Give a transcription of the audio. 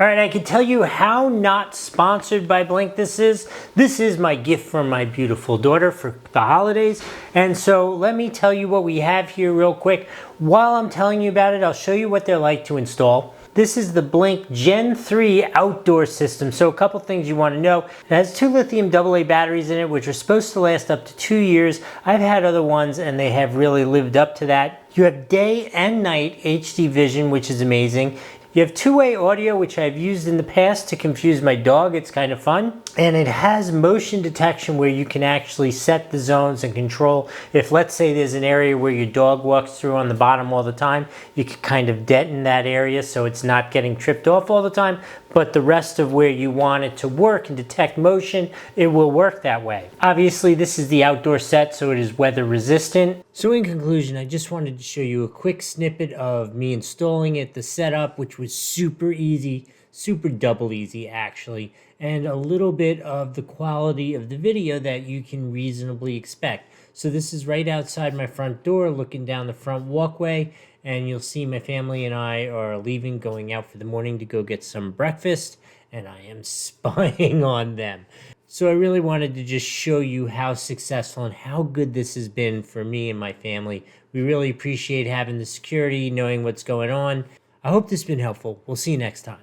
All right, I can tell you how not sponsored by Blink this is. This is my gift from my beautiful daughter for the holidays. And so let me tell you what we have here real quick. While I'm telling you about it, I'll show you what they're like to install. This is the Blink Gen 3 outdoor system. So a couple things you want to know. It has 2 lithium AA batteries in it, which are supposed to last up to 2 years. I've had other ones and they have really lived up to that. You have day and night HD vision, which is amazing. You have two-way audio, which I've used in the past to confuse my dog. It's kind of fun. And it has motion detection where you can actually set the zones and control. If, let's say, there's an area where your dog walks through on the bottom all the time, you can kind of deaden that area so it's not getting tripped off all the time. But the rest of where you want it to work and detect motion, it will work that way. Obviously, this is the outdoor set, so it is weather resistant. So in conclusion, I just wanted to show you a quick snippet of me installing it, the setup, which was super easy, super double easy actually, and a little bit of the quality of the video that you can reasonably expect. So this is right outside my front door, looking down the front walkway, and you'll see my family and I are leaving, going out for the morning to go get some breakfast, and I am spying on them. So I really wanted to just show you how successful and how good this has been for me and my family. We really appreciate having the security, knowing what's going on. I hope this has been helpful. We'll see you next time.